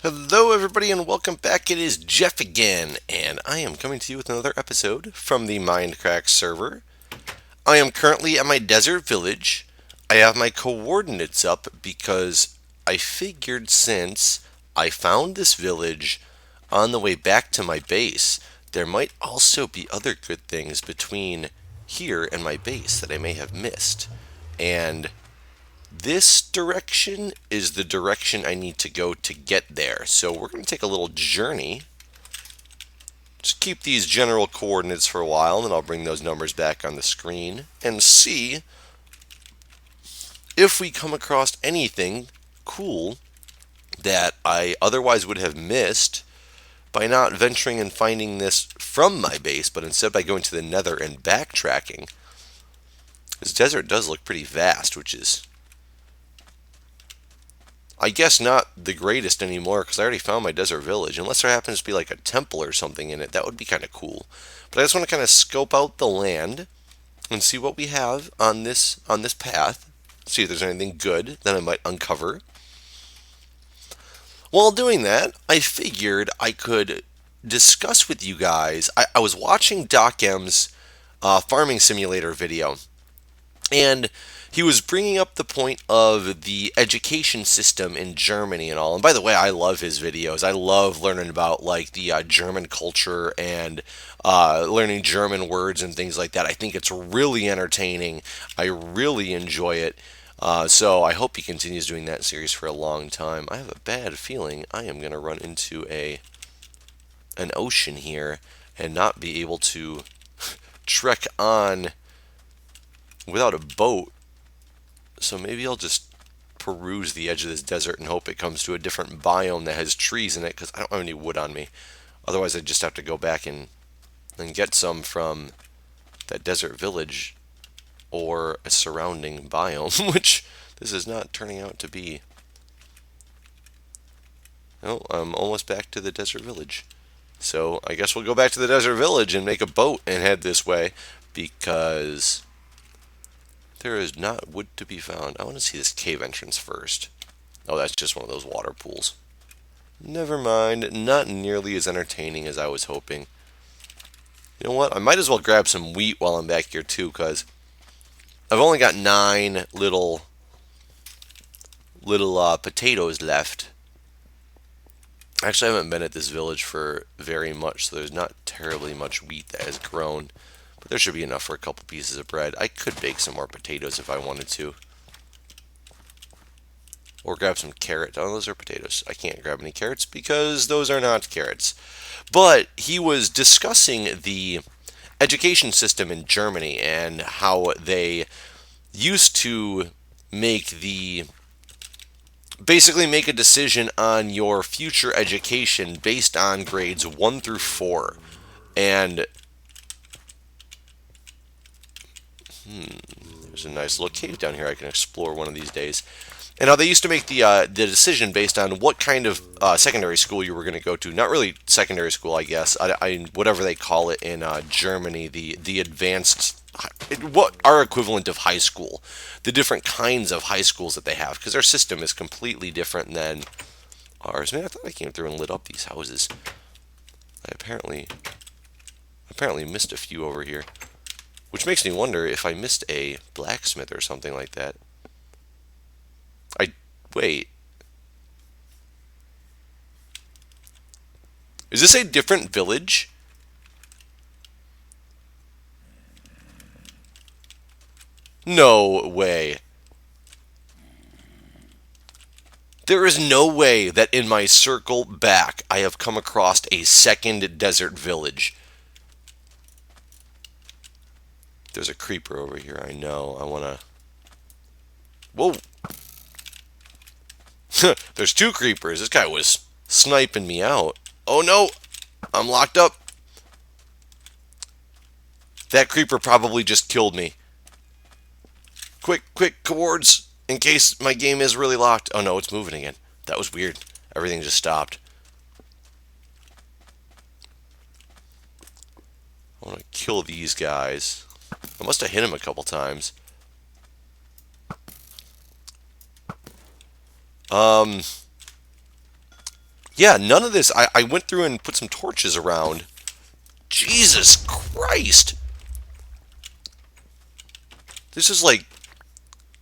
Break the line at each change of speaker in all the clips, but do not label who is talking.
Hello, everybody, and welcome back. It is Jeff again, and I am coming to you with another episode from the Mindcrack server. I am currently at my desert village. I have my coordinates up because I figured since I found this village on the way back to my base, there might also be other good things between here and my base that I may have missed. And this direction is the direction I need to go to get there. So we're going to take a little journey. Just keep these general coordinates for a while, and then I'll bring those numbers back on the screen and see if we come across anything cool that I otherwise would have missed by not venturing and finding this from my base, but instead by going to the nether and backtracking. This desert does look pretty vast, which is I guess not the greatest anymore because I already found my desert village. Unless there happens to be like a temple or something in it, that would be kind of cool. But I just want to kind of scope out the land and see what we have on this path. See if there's anything good that I might uncover. While doing that, I figured I could discuss with you guys. I was watching Doc M's farming simulator video, and he was bringing up the point of the education system in Germany and all. And by the way, I love his videos. I love learning about like the German culture and learning German words and things like that. I think it's really entertaining. I really enjoy it. So I hope he continues doing that series for a long time. I have a bad feeling I am going to run into an ocean here and not be able to trek on without a boat. So maybe I'll just peruse the edge of this desert and hope it comes to a different biome that has trees in it because I don't have any wood on me. Otherwise, I'd just have to go back and get some from that desert village or a surrounding biome, which this is not turning out to be. No, I'm almost back to the desert village. So I guess we'll go back to the desert village and make a boat and head this way because there is not wood to be found. I want to see this cave entrance first. Oh, that's just one of those water pools. Never mind, not nearly as entertaining as I was hoping. You know what? I might as well grab some wheat while I'm back here too, because I've only got 9 little potatoes left. Actually, I haven't been at this village for very much, so there's not terribly much wheat that has grown. But there should be enough for a couple pieces of bread. I could bake some more potatoes if I wanted to. Or grab some carrots. Oh, those are potatoes. I can't grab any carrots because those are not carrots. But he was discussing the education system in Germany and how they used to make the basically make a decision on your future education based on grades 1 through 4. And there's a nice little cave down here I can explore one of these days. And how they used to make the decision based on what kind of secondary school you were going to go to. Not really secondary school, I guess. Whatever they call it in Germany, the advanced, what our equivalent of high school, the different kinds of high schools that they have, because their system is completely different than ours. Man, I thought I came through and lit up these houses. I apparently missed a few over here, which makes me wonder if I missed a blacksmith or something like that. I wait. Is this a different village? No way. There is no way that in my circle back I have come across a second desert village. There's a creeper over here. I know. I want to. Whoa. There's 2 creepers. This guy was sniping me out. Oh no. I'm locked up. That creeper probably just killed me. Quick, quick, cowards, in case my game is really locked. Oh no, it's moving again. That was weird. Everything just stopped. I want to kill these guys. I must have hit him a couple times. Um, Yeah, none of this. I went through and put some torches around. Jesus Christ! This is like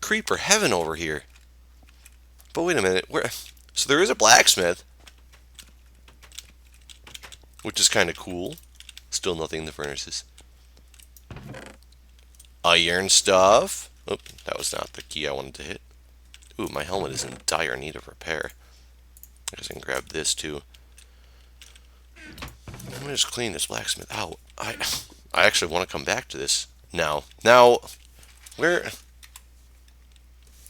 creeper heaven over here. But wait a minute, where? So there is a blacksmith, which is kind of cool. Still nothing in the furnaces. Iron stuff. Oh, that was not the key I wanted to hit. Ooh, my helmet is in dire need of repair. I guess I can grab this too. I'm gonna just clean this blacksmith out. I actually want to come back to this now. Now, where?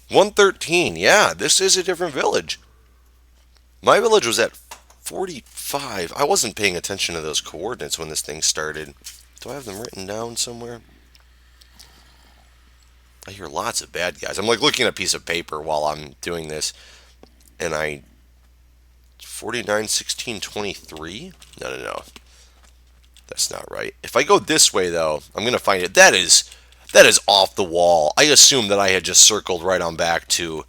113. Yeah, this is a different village. My village was at 45. I wasn't paying attention to those coordinates when this thing started. Do I have them written down somewhere? I hear lots of bad guys. I'm like looking at a piece of paper while I'm doing this, and 49, 16, 23? No, no, no. That's not right. If I go this way, though, I'm going to find it. That is off the wall. I assume that I had just circled right on back to...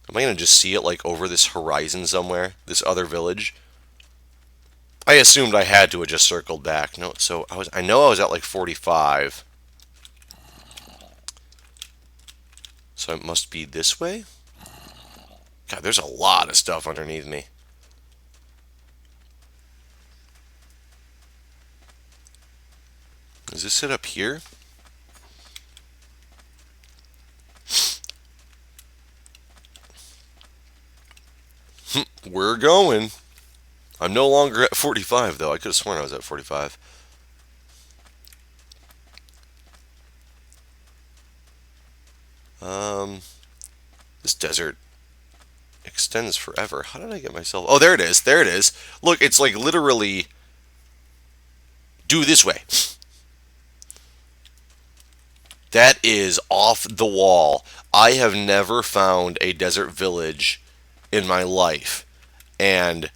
Am I going to just see it like over this horizon somewhere? This other village? I assumed I had to have just circled back. No, so I know I was at like 45. So it must be this way? God, there's a lot of stuff underneath me. Does this sit up here? We're going. I'm no longer at 45, though. I could have sworn I was at 45. Um, this desert extends forever. How did I get myself... Oh, there it is. There it is. Look, it's like literally... Do this way. That is off the wall. I have never found a desert village in my life. And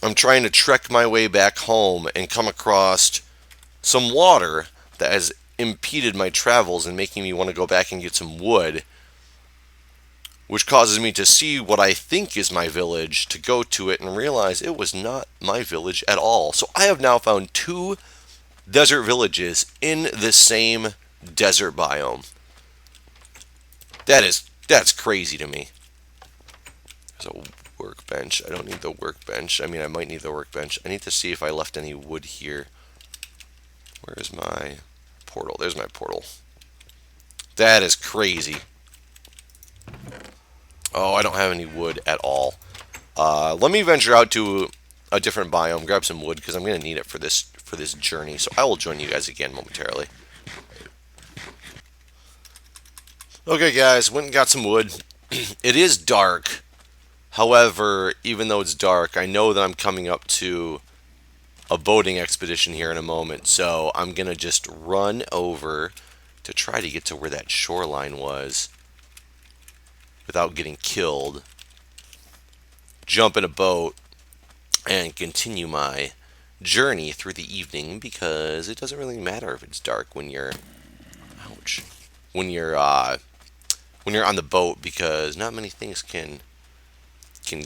I'm trying to trek my way back home and come across some water that has impeded my travels and making me want to go back and get some wood, which causes me to see what I think is my village, to go to it and realize it was not my village at all. So I have now found two desert villages in the same desert biome. That's crazy to me. There's a workbench. I don't need the workbench. I mean, I might need the workbench. I need to see if I left any wood here. Where is my portal? There's my portal. That is crazy. Oh, I don't have any wood at all. Let me venture out to a different biome, grab some wood, because I'm going to need it for this journey. So I will join you guys again momentarily. Okay, guys, went and got some wood. It is dark. However, even though it's dark, I know that I'm coming up to a boating expedition here in a moment. So I'm going to just run over to try to get to where that shoreline was without getting killed. Jump in a boat and continue my journey through the evening, because it doesn't really matter if it's dark when you're... Ouch. When you're on the boat, because not many things can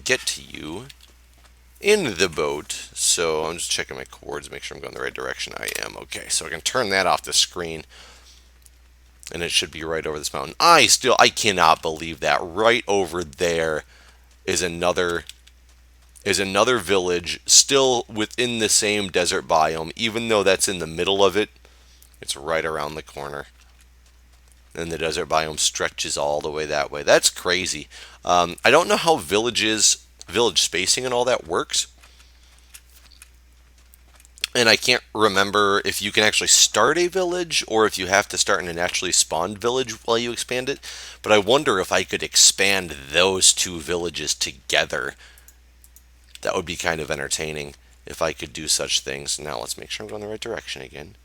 get to you in the boat. So I'm just checking my chords, make sure I'm going the right direction. I am. Okay, so I can turn that off the screen, and it should be right over this mountain. I cannot believe that right over there is another village, still within the same desert biome. Even though that's in the middle of it, it's right around the corner. And the desert biome stretches all the way that way. That's crazy. I don't know how village spacing and all that works. And I can't remember if you can actually start a village or if you have to start in a naturally spawned village while you expand it. But I wonder if I could expand those two villages together. That would be kind of entertaining if I could do such things. Now let's make sure I'm going the right direction again.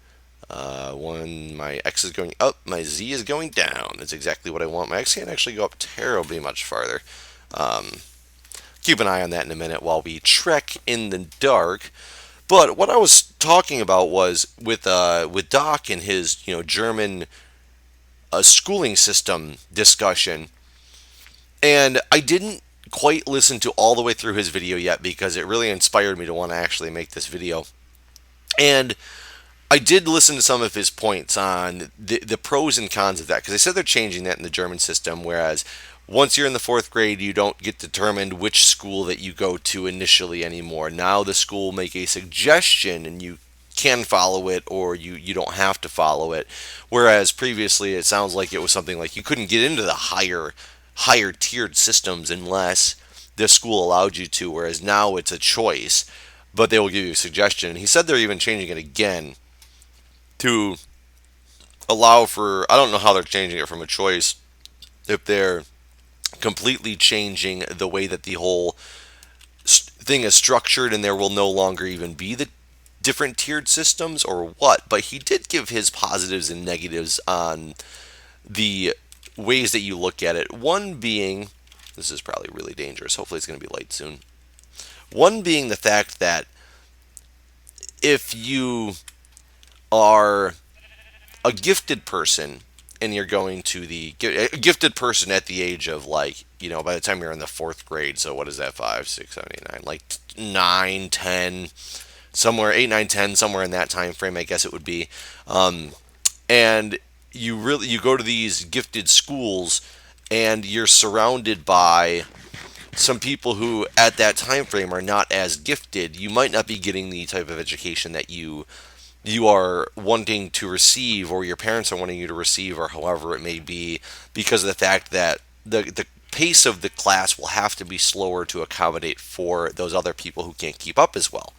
My X is going up, my Z is going down. That's exactly what I want. My X can't actually go up terribly much farther. Keep an eye on that in a minute while we trek in the dark. But what I was talking about was with Doc and his German schooling system discussion. And I didn't quite listen to all the way through his video yet because it really inspired me to want to actually make this video. And I did listen to some of his points on the pros and cons of that because they said they're changing that in the German system. Whereas once you're in the fourth grade, you don't get determined which school that you go to initially anymore. Now the school will make a suggestion and you can follow it or you don't have to follow it. Whereas previously it sounds like it was something like you couldn't get into the higher tiered systems unless the school allowed you to. Whereas now it's a choice, but they will give you a suggestion. And he said they're even changing it again to allow for, I don't know how they're changing it from a choice, if they're completely changing the way that the whole thing is structured and there will no longer even be the different tiered systems or what. But he did give his positives and negatives on the ways that you look at it. One being, this is probably really dangerous, hopefully it's going to be light soon. One being the fact that if you are a gifted person and you're going to the a gifted person at the age of, like, by the time you're in the fourth grade, so what is that, 5, 6, 7, 8, 9, like 9, 10, somewhere 8, 9, 10, somewhere in that time frame, I guess it would be. And you go to these gifted schools and you're surrounded by some people who at that time frame are not as gifted. You might not be getting the type of education that you are wanting to receive or your parents are wanting you to receive, or however it may be, because of the fact that the pace of the class will have to be slower to accommodate for those other people who can't keep up as well.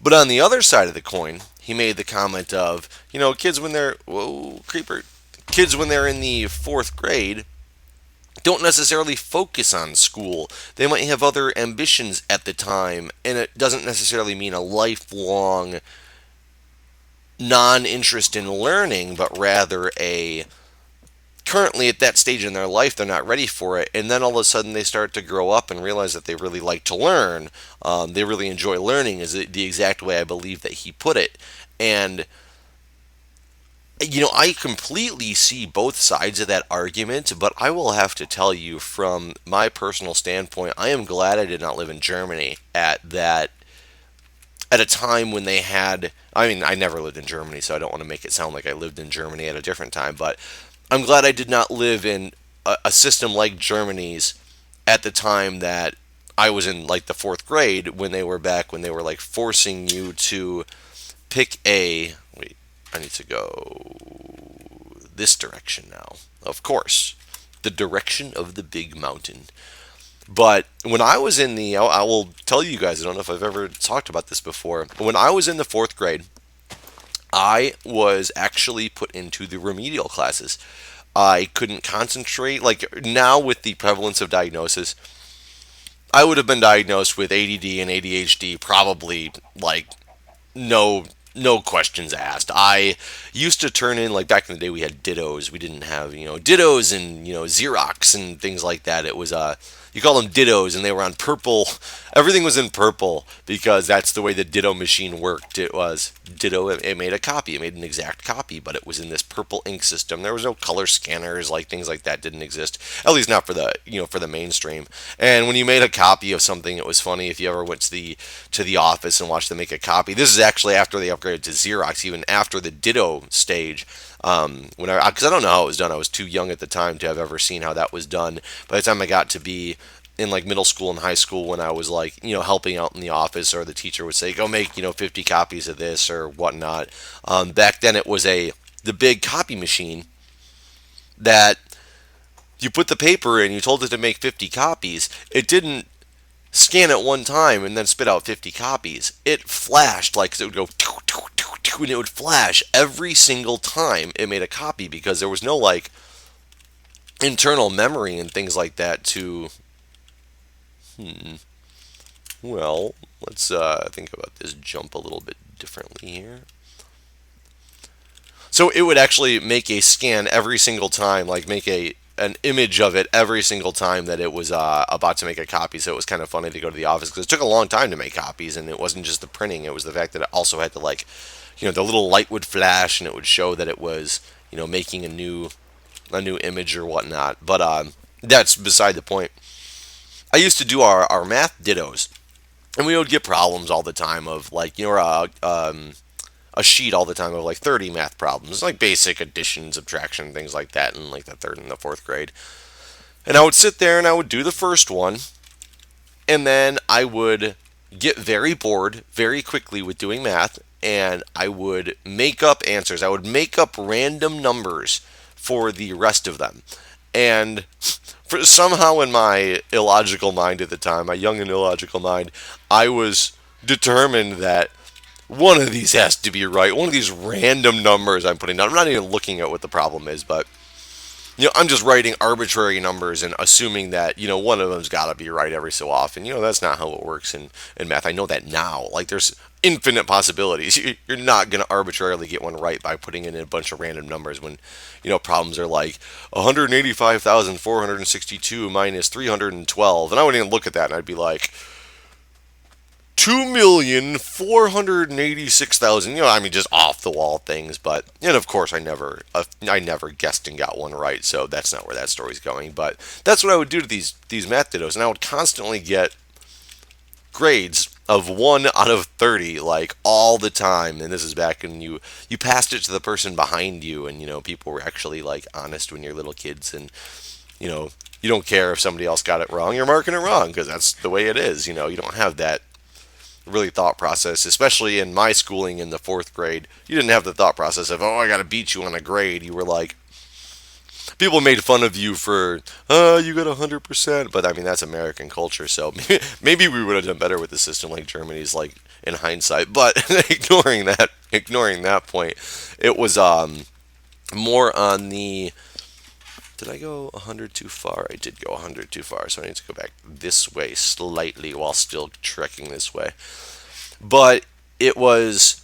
But on the other side of the coin, he made the comment of, kids when they're, whoa, creeper, kids when they're in the fourth grade don't necessarily focus on school. They might have other ambitions at the time, and it doesn't necessarily mean a lifelong non-interest in learning, but rather a currently at that stage in their life they're not ready for it, and then all of a sudden they start to grow up and realize that they really like to learn. They really enjoy learning, is the exact way I believe that he put it. And I completely see both sides of that argument, but I will have to tell you from my personal standpoint, I am glad I did not live in Germany at a time when they had, I mean, I never lived in Germany, so I don't want to make it sound like I lived in Germany at a different time, but I'm glad I did not live in a system like Germany's at the time that I was in, like, the fourth grade, when they were like forcing you to pick wait, I need to go this direction now. Of course, the direction of the big mountain. But when I was in I will tell you guys, I don't know if I've ever talked about this before. When I was in the fourth grade, I was actually put into the remedial classes. I couldn't concentrate. Like, now with the prevalence of diagnosis, I would have been diagnosed with ADD and ADHD probably, like, no questions asked. I used to turn in, like, back in the day we had dittos. We didn't have, dittos and, Xerox and things like that. It was you call them dittos, and they were on purple. Everything was in purple because that's the way the ditto machine worked. It was ditto. It made a copy. It made an exact copy, but it was in this purple ink system. There was no color scanners, like things like that didn't exist. At least not for the mainstream. And when you made a copy of something, it was funny if you ever went to the office and watched them make a copy. This is actually after they upgraded to Xerox, even after the ditto stage. Because I don't know how it was done. I was too young at the time to have ever seen how that was done. By the time I got to be in, like, middle school and high school, when I was, like, helping out in the office, or the teacher would say, go make 50 copies of this or whatnot. Back then it was the big copy machine that you put the paper in, you told it to make 50 copies. It didn't scan it one time and then spit out 50 copies. It flashed, like, it would go, and it would flash every single time it made a copy, because there was no, like, internal memory and things like that to, well, let's think about this jump a little bit differently here. So it would actually make a scan every single time, like make an image of it every single time that it was about to make a copy. So it was kind of funny to go to the office because it took a long time to make copies, and it wasn't just the printing; it was the fact that it also had to, like, the little light would flash and it would show that it was, making a new image or whatnot. But That's beside the point. I used to do our math dittos, and we would get problems all the time of like, a sheet all the time of like 30 math problems, like basic addition, subtraction, things like that in like the third and the fourth grade. And I would sit there and I would do the first one, and then I would get very bored very quickly with doing math, and I would make up answers. I would make up random numbers for the rest of them. And somehow in my illogical mind at the time, my young and illogical mind, I was determined that one of these has to be right. One of these random numbers I'm putting down. I'm not even looking at what the problem is, but I'm just writing arbitrary numbers and assuming that, one of them's got to be right every so often. That's not how it works in math. I know that now. Like, there's infinite possibilities. You're not going to arbitrarily get one right by putting in a bunch of random numbers when, problems are like 185,462 minus 312. And I wouldn't even look at that and I'd be like, 2,486,000. I mean, just off the wall things. But and of course, I never guessed and got one right. So that's not where that story's going. But that's what I would do to these math dittos, and I would constantly get grades of 1 out of 30, like all the time. And this is back when you passed it to the person behind you, and people were actually like honest when you're little kids, and you don't care if somebody else got it wrong. You're marking it wrong because that's the way it is. You don't have that really thought process, especially in my schooling in the fourth grade. You didn't have the thought process of, oh, I got to beat you on a grade. You were like, people made fun of you for, oh, you got 100%. But I mean, that's American culture. So maybe we would have done better with the system like Germany's, like in hindsight. But ignoring that point, it was more on the. Did I go 100 too far? I did go 100 too far, so I need to go back this way slightly while still trekking this way. But it was,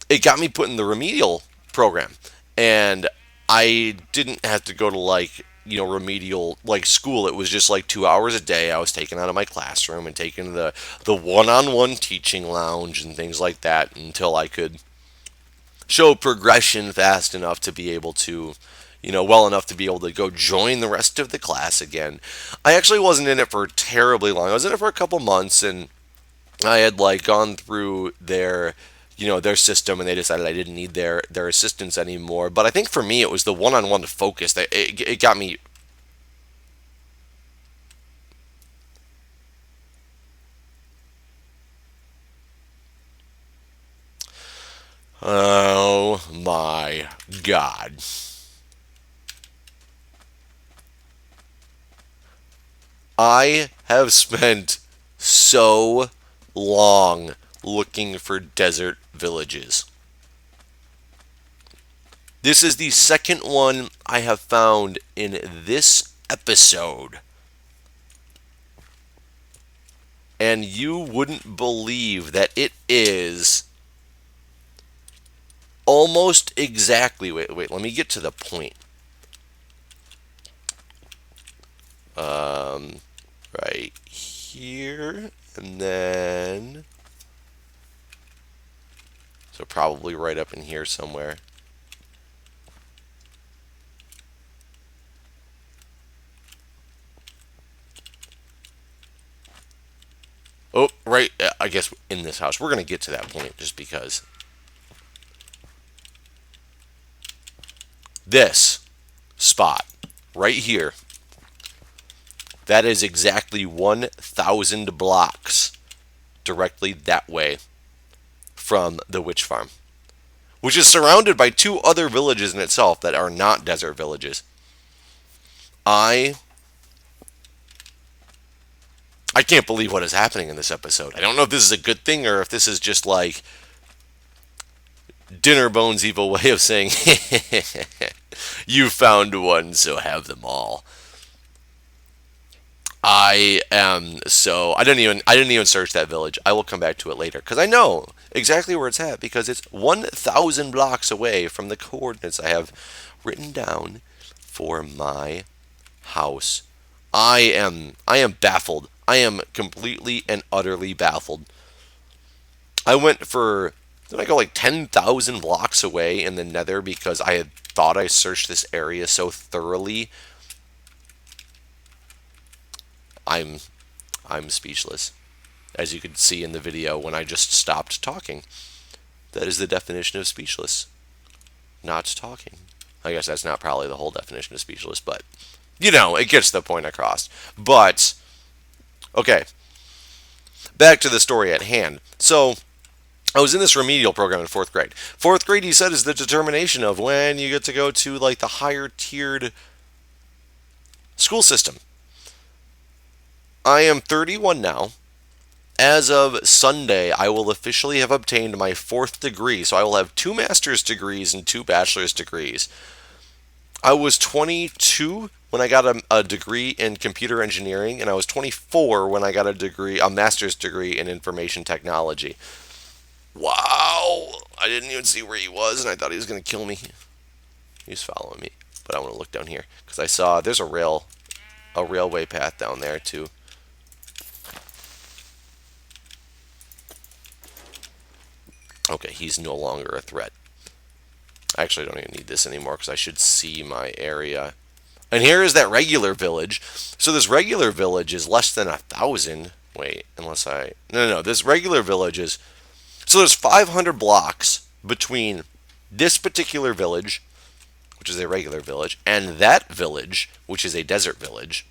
it got me put in the remedial program, and I didn't have to go to like, remedial like school. It was just like 2 hours a day I was taken out of my classroom and taken to the one-on-one teaching lounge and things like that until I could show progression fast enough to be able to, well enough to be able to go join the rest of the class again. I actually wasn't in it for terribly long. I was in it for a couple months, and I had like gone through their system, and they decided I didn't need their assistance anymore. But I think for me, it was the one-on-one focus that it got me. Oh my God. I have spent so long looking for desert villages. This is the second one I have found in this episode. And you wouldn't believe that it is almost exactly. Wait, let me get to the point. Right here, and then. So probably right up in here somewhere. Oh, right, I guess in this house. We're going to get to that point just because. This spot right here, that is exactly 1,000 blocks directly that way from the witch farm, which is surrounded by two other villages in itself that are not desert villages. I can't believe what is happening in this episode. I don't know if this is a good thing or if this is just like Dinner Bones' evil way of saying, you found one, so have them all. I didn't even search that village. I will come back to it later because I know exactly where it's at because it's 1,000 blocks away from the coordinates I have written down for my house. I am baffled. I am completely and utterly baffled. I went for, did I go like 10,000 blocks away in the nether because I had thought I searched this area so thoroughly I'm I'm speechless, as you could see in the video when I just stopped talking. That is the definition of speechless. Not talking. I guess that's not probably the whole definition of speechless, but it gets the point across. But okay, back to the story at hand. So I was in this remedial program in fourth grade. Fourth grade, he said, is the determination of when you get to go to like the higher tiered school system. I am 31 now. As of Sunday, I will officially have obtained my fourth degree. So I will have two master's degrees and two bachelor's degrees. I was 22 when I got a degree in computer engineering, and I was 24 when I got a master's degree in information technology. Wow! I didn't even see where he was, and I thought he was going to kill me. He's following me, but I want to look down here because I saw there's a railway path down there too. Okay, he's no longer a threat. I actually don't even need this anymore because I should see my area. And here is that regular village. So this regular village is less than 1,000. Wait, unless I... No. This regular village is... So there's 500 blocks between this particular village, which is a regular village, and that village, which is a desert village,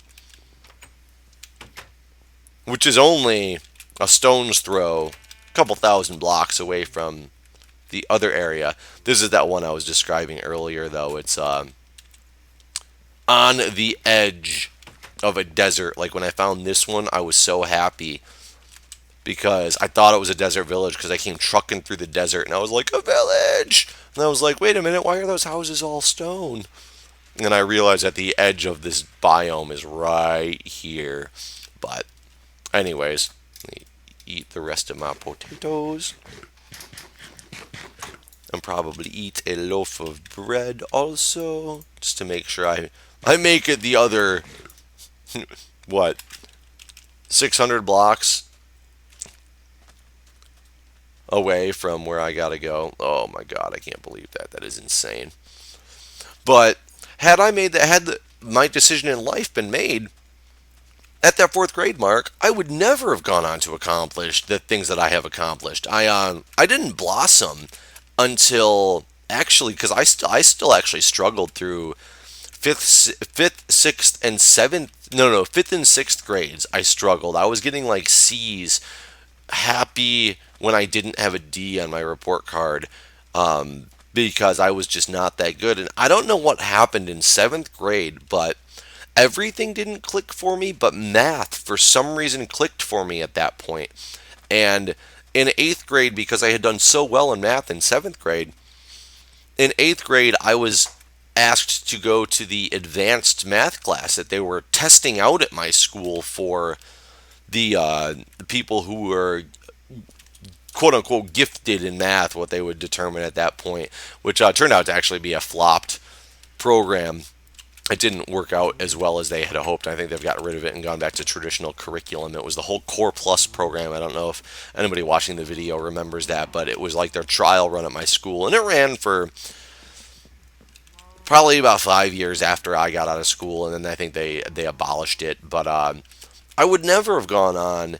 which is only a stone's throw, a couple thousand blocks away from the other area. This is that one I was describing earlier, though. It's on the edge of a desert. Like when I found this one, I was so happy because I thought it was a desert village because I came trucking through the desert and I was like, a village! And I was like, wait a minute, why are those houses all stone? And I realized that the edge of this biome is right here. But anyways, let me eat the rest of my potatoes. And probably eat a loaf of bread also, just to make sure I make it the other, what, 600 blocks away from where I gotta go. Oh my god, I can't believe that. That is insane. But had I made that, my decision in life been made at that fourth grade mark, I would never have gone on to accomplish the things that I have accomplished. I didn't blossom until actually, because I still actually struggled through fifth, sixth, and seventh. No, fifth and sixth grades. I struggled. I was getting like C's, happy when I didn't have a D on my report card, because I was just not that good. And I don't know what happened in seventh grade, but everything didn't click for me. But math, for some reason, clicked for me at that point. And in eighth grade, because I had done so well in math in seventh grade, in eighth grade, I was asked to go to the advanced math class that they were testing out at my school for the people who were quote unquote gifted in math, what they would determine at that point, which turned out to actually be a flopped program. It didn't work out as well as they had hoped. I think they've gotten rid of it and gone back to traditional curriculum. It was the whole Core Plus program. I don't know if anybody watching the video remembers that, but it was like their trial run at my school, and it ran for probably about 5 years after I got out of school, and then I think they abolished it. But I would never have gone on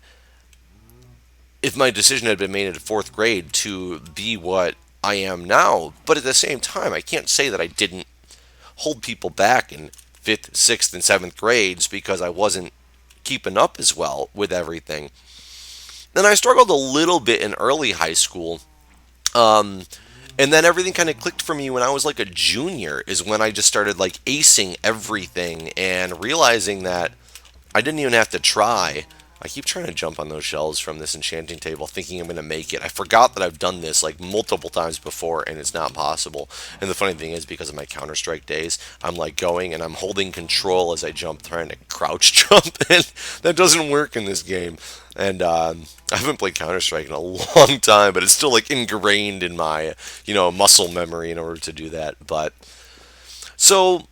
if my decision had been made in fourth grade to be what I am now. But at the same time, I can't say that I didn't hold people back in fifth, sixth, and seventh grades because I wasn't keeping up as well with everything. Then I struggled a little bit in early high school. And then everything kind of clicked for me when I was like a junior, is when I just started like acing everything and realizing that I didn't even have to try. I keep trying to jump on those shells from this enchanting table thinking I'm going to make it. I forgot that I've done this like multiple times before and it's not possible. And the funny thing is, because of my Counter-Strike days, I'm like going and I'm holding control as I jump, trying to crouch jump, and that doesn't work in this game. And I haven't played Counter-Strike in a long time, but it's still like ingrained in my, muscle memory in order to do that. But so,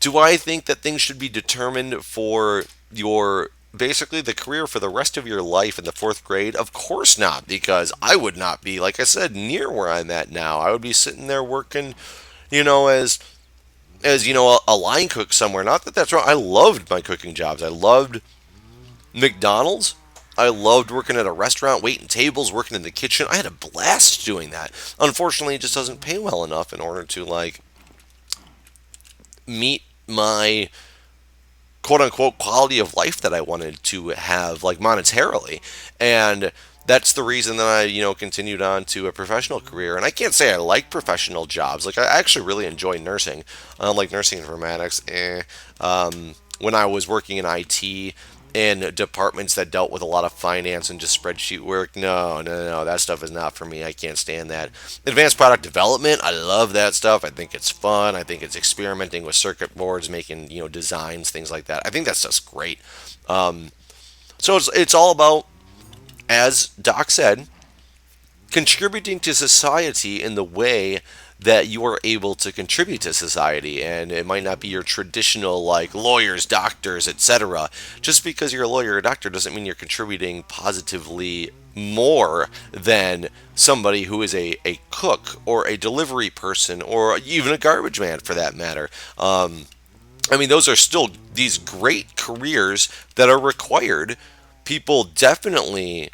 do I think that things should be determined for your basically the career for the rest of your life in the fourth grade? Of course not, because I would not be, like I said, near where I'm at now. I would be sitting there working, as a line cook somewhere. Not that that's wrong. I loved my cooking jobs. I loved McDonald's, I loved working at a restaurant, waiting tables, working in the kitchen. I had a blast doing that. Unfortunately, it just doesn't pay well enough in order to like meet my quote unquote quality of life that I wanted to have, like monetarily. And that's the reason that I, continued on to a professional career. And I can't say I like professional jobs. Like, I actually really enjoy nursing. Like nursing informatics. When I was working in IT in departments that dealt with a lot of finance and just spreadsheet work, no, that stuff is not for me. I can't stand that. Advanced product development, I love that stuff. I think it's fun. I think it's experimenting with circuit boards, making designs, things like that. I think that's just great. So it's all about, as Doc said, contributing to society in the way that you are able to contribute to society. And it might not be your traditional like lawyers, doctors, etc. Just because you're a lawyer or a doctor doesn't mean you're contributing positively more than somebody who is a cook or a delivery person or even a garbage man for that matter. I mean, those are still these great careers that are required. People definitely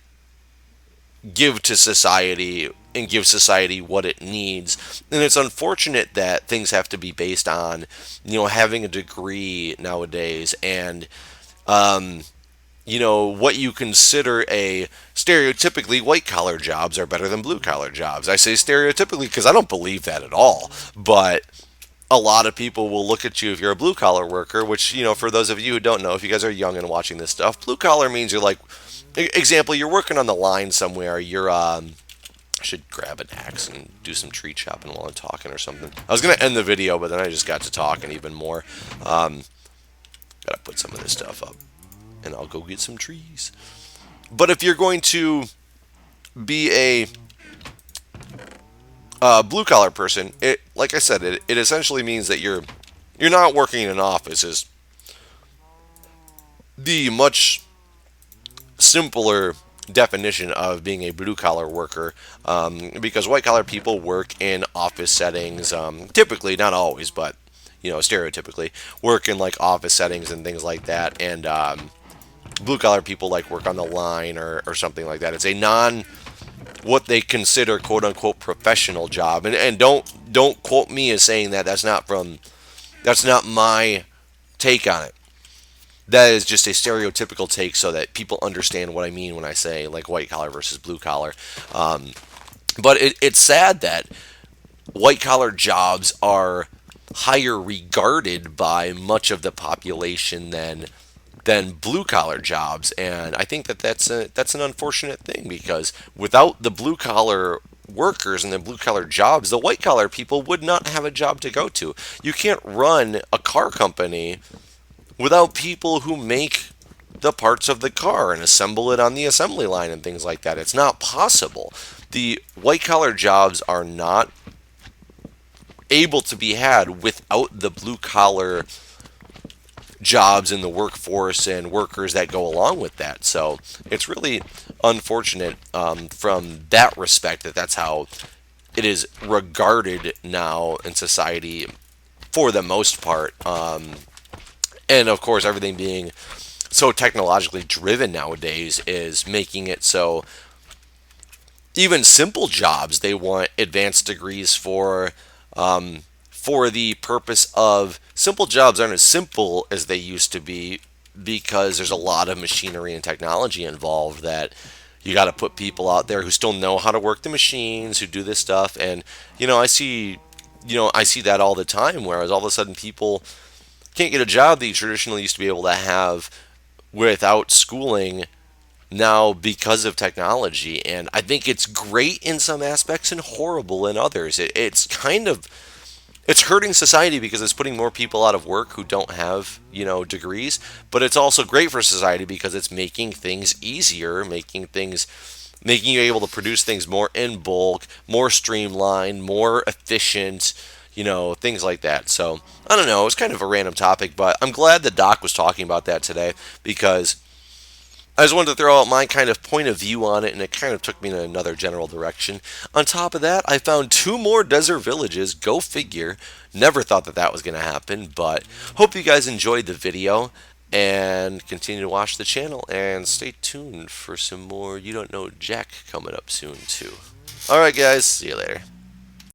give to society and give society what it needs. And it's unfortunate that things have to be based on, having a degree nowadays and, what you consider a stereotypically white collar jobs are better than blue collar jobs. I say stereotypically because I don't believe that at all. But a lot of people will look at you if you're a blue collar worker, which, for those of you who don't know, if you guys are young and watching this stuff, blue collar means you're like, example, you're working on the line somewhere. I should grab an axe and do some tree chopping while I'm talking or something. I was going to end the video, but then I just got to talking even more. Gotta put some of this stuff up, and I'll go get some trees. But if you're going to be a blue collar person, like I said, it essentially means that you're not working in an office. Is the much simpler definition of being a blue collar worker, because white collar people work in office settings, typically, not always, but stereotypically work in like office settings and things like that. And blue collar people like work on the line or something like that. It's a non what they consider quote unquote professional job. And don't quote me as saying that. That's not my take on it. That is just a stereotypical take so that people understand what I mean when I say like white collar versus blue collar. But it's sad that white collar jobs are higher regarded by much of the population than blue collar jobs, and I think that's an unfortunate thing, because without the blue collar workers and the blue collar jobs, the white collar people would not have a job to go to. You can't run a car company without people who make the parts of the car and assemble it on the assembly line and things like that. It's not possible. The white collar jobs are not able to be had without the blue collar jobs in the workforce and workers that go along with that. So it's really unfortunate from that respect that's how it is regarded now in society for the most part. And of course, everything being so technologically driven nowadays is making it so even simple jobs they want advanced degrees for the purpose of simple jobs aren't as simple as they used to be, because there's a lot of machinery and technology involved that you got to put people out there who still know how to work the machines, who do this stuff. And I see that all the time, whereas all of a sudden people can't get a job that you traditionally used to be able to have without schooling now because of technology. And I think it's great in some aspects and horrible in others. It's hurting society because it's putting more people out of work who don't have, degrees, but it's also great for society because it's making things easier, making you able to produce things more in bulk, more streamlined, more efficient, things like that. So, I don't know, it's kind of a random topic, but I'm glad that Doc was talking about that today, because I just wanted to throw out my kind of point of view on it, and it kind of took me in another general direction. On top of that, I found 2 more desert villages. Go figure. Never thought that was going to happen, but hope you guys enjoyed the video. and continue to watch the channel and stay tuned for some more You Don't Know Jack coming up soon too. All right, guys, see you later.